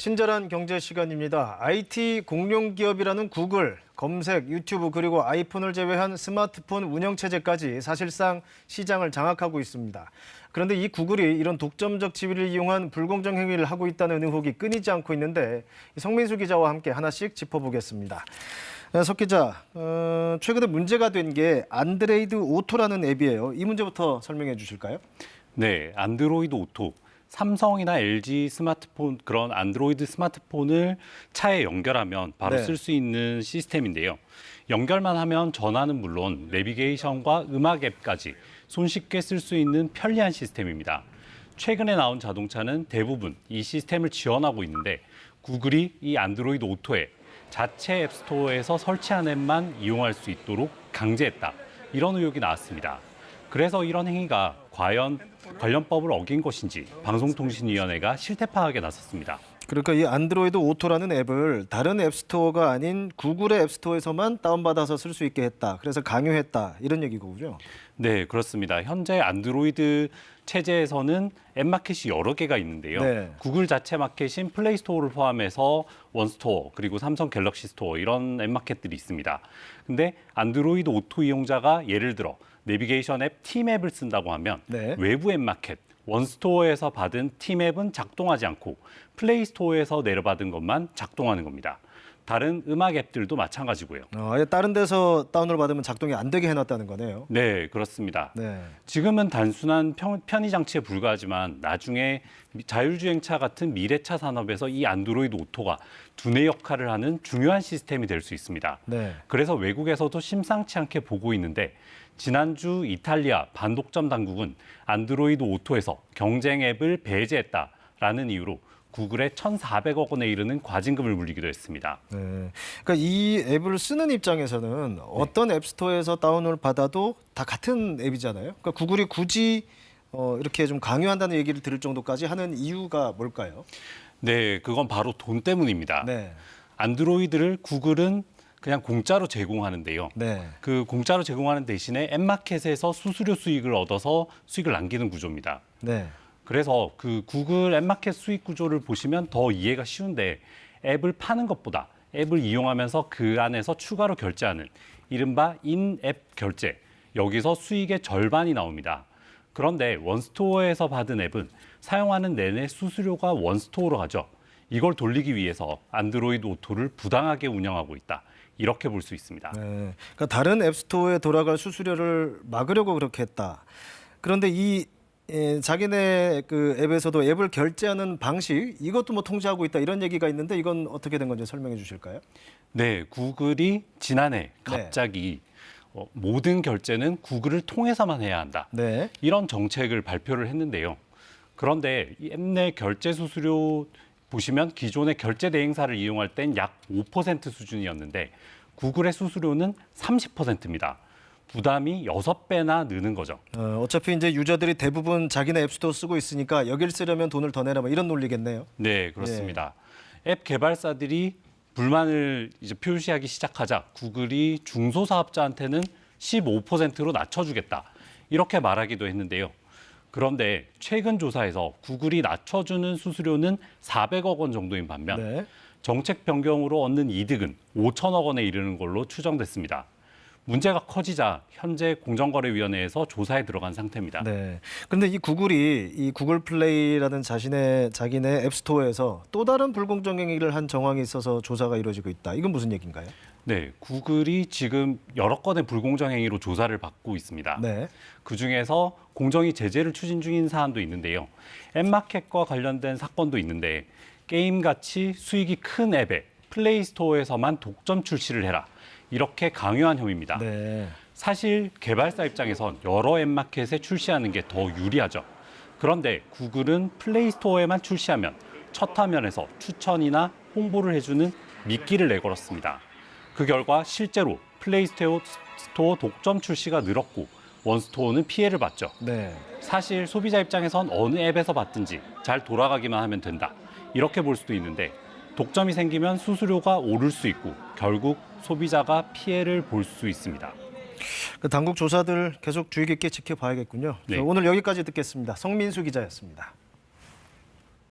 친절한 경제 시간입니다. IT 공룡 기업이라는 구글, 검색, 유튜브 그리고 아이폰을 제외한 스마트폰 운영체제까지 사실상 시장을 장악하고 있습니다. 그런데 이 구글이 이런 독점적 지위를 이용한 불공정 행위를 하고 있다는 의혹이 끊이지 않고 있는데 성민수 기자와 함께 하나씩 짚어보겠습니다. 석 기자, 최근에 문제가 된 게 안드로이드 오토라는 앱이에요. 이 문제부터 설명해 주실까요? 네, 안드로이드 오토. 삼성이나 LG 스마트폰, 그런 안드로이드 스마트폰을 차에 연결하면 바로 네. 쓸 수 있는 시스템인데요. 연결만 하면 전화는 물론 내비게이션과 음악 앱까지 손쉽게 쓸 수 있는 편리한 시스템입니다. 최근에 나온 자동차는 대부분 이 시스템을 지원하고 있는데 구글이 이 안드로이드 오토에 자체 앱스토어에서 설치한 앱만 이용할 수 있도록 강제했다. 이런 의혹이 나왔습니다. 그래서 이런 행위가 과연 관련법을 어긴 것인지 방송통신위원회가 실태 파악에 나섰습니다. 그러니까 이 안드로이드 오토라는 앱을 다른 앱스토어가 아닌 구글의 앱스토어에서만 다운받아서 쓸 수 있게 했다. 그래서 강요했다. 이런 얘기거든요. 네, 그렇습니다. 현재 안드로이드 체제에서는 앱 마켓이 여러 개가 있는데요. 네. 구글 자체 마켓인 플레이스토어를 포함해서 원스토어, 그리고 삼성 갤럭시 스토어 이런 앱 마켓들이 있습니다. 근데 안드로이드 오토 이용자가 예를 들어 내비게이션 앱 팀앱을 쓴다고 하면 네. 외부 앱 마켓, 원스토어에서 받은 팀앱은 작동하지 않고 플레이스토어에서 내려받은 것만 작동하는 겁니다. 다른 음악 앱들도 마찬가지고요. 아예 다른 데서 다운을 받으면 작동이 안 되게 해놨다는 거네요. 네, 그렇습니다. 네. 지금은 단순한 편의 장치에 불과하지만 나중에 자율주행차 같은 미래차 산업에서 이 안드로이드 오토가 두뇌 역할을 하는 중요한 시스템이 될 수 있습니다. 네. 그래서 외국에서도 심상치 않게 보고 있는데 지난주 이탈리아 반독점 당국은 안드로이드 오토에서 경쟁 앱을 배제했다라는 이유로 구글에 1,400억 원에 이르는 과징금을 물리기도 했습니다. 네. 그러니까 이 앱을 쓰는 입장에서는 어떤 앱스토어에서 다운을 받아도 다 같은 앱이잖아요. 그러니까 구글이 굳이 이렇게 좀 강요한다는 얘기를 들을 정도까지 하는 이유가 뭘까요? 네, 그건 바로 돈 때문입니다. 네. 안드로이드를 구글은 그냥 공짜로 제공하는데요. 네. 그 공짜로 제공하는 대신에 앱마켓에서 수수료 수익을 얻어서 수익을 남기는 구조입니다. 네. 그래서 그 구글 앱마켓 수익 구조를 보시면 더 이해가 쉬운데 앱을 파는 것보다 앱을 이용하면서 그 안에서 추가로 결제하는 이른바 인앱 결제, 여기서 수익의 절반이 나옵니다. 그런데 원스토어에서 받은 앱은 사용하는 내내 수수료가 원스토어로 가죠. 이걸 돌리기 위해서 안드로이드 오토를 부당하게 운영하고 있다. 이렇게 볼 수 있습니다. 네. 그러니까 다른 앱스토어에 돌아갈 수수료를 막으려고 그렇게 했다. 그런데 이 자기네 그 앱에서도 앱을 결제하는 방식 이것도 뭐 통제하고 있다 이런 얘기가 있는데 이건 어떻게 된 건지 설명해 주실까요? 네, 구글이 지난해 갑자기 모든 결제는 구글을 통해서만 해야 한다. 네. 이런 정책을 발표를 했는데요. 그런데 이 앱 내 결제 수수료 보시면 기존의 결제 대행사를 이용할 땐 약 5% 수준이었는데 구글의 수수료는 30%입니다. 부담이 6배나 느는 거죠. 어차피 이제 유저들이 대부분 자기네 앱스토어 쓰고 있으니까 여기를 쓰려면 돈을 더 내라 뭐 이런 논리겠네요. 네, 그렇습니다. 앱 개발사들이 불만을 이제 표시하기 시작하자 구글이 중소사업자한테는 15%로 낮춰주겠다. 이렇게 말하기도 했는데요. 그런데 최근 조사에서 구글이 낮춰주는 수수료는 400억 원 정도인 반면 네. 정책 변경으로 얻는 이득은 5천억 원에 이르는 걸로 추정됐습니다. 문제가 커지자 현재 공정거래위원회에서 조사에 들어간 상태입니다. 네. 그런데 이 구글이 이 구글 플레이라는 자기네 앱스토어에서 또 다른 불공정 행위를 한 정황이 있어서 조사가 이루어지고 있다. 이건 무슨 얘기인가요? 네, 구글이 지금 여러 건의 불공정 행위로 조사를 받고 있습니다. 네. 그중에서 공정위 제재를 추진 중인 사안도 있는데요. 앱마켓과 관련된 사건도 있는데 게임같이 수익이 큰 앱에 플레이스토어에서만 독점 출시를 해라. 이렇게 강요한 혐의입니다. 네. 사실 개발사 입장에선 여러 앱마켓에 출시하는 게 더 유리하죠. 그런데 구글은 플레이스토어에만 출시하면 첫 화면에서 추천이나 홍보를 해주는 미끼를 내걸었습니다. 그 결과 실제로 플레이스토어 독점 출시가 늘었고 원스토어는 피해를 봤죠. 네. 사실 소비자 입장에선 어느 앱에서 받든지 잘 돌아가기만 하면 된다. 이렇게 볼 수도 있는데 독점이 생기면 수수료가 오를 수 있고 결국 소비자가 피해를 볼 수 있습니다. 그 당국 조사들 계속 주의 깊게 지켜봐야겠군요. 네. 오늘 여기까지 듣겠습니다. 성민수 기자였습니다.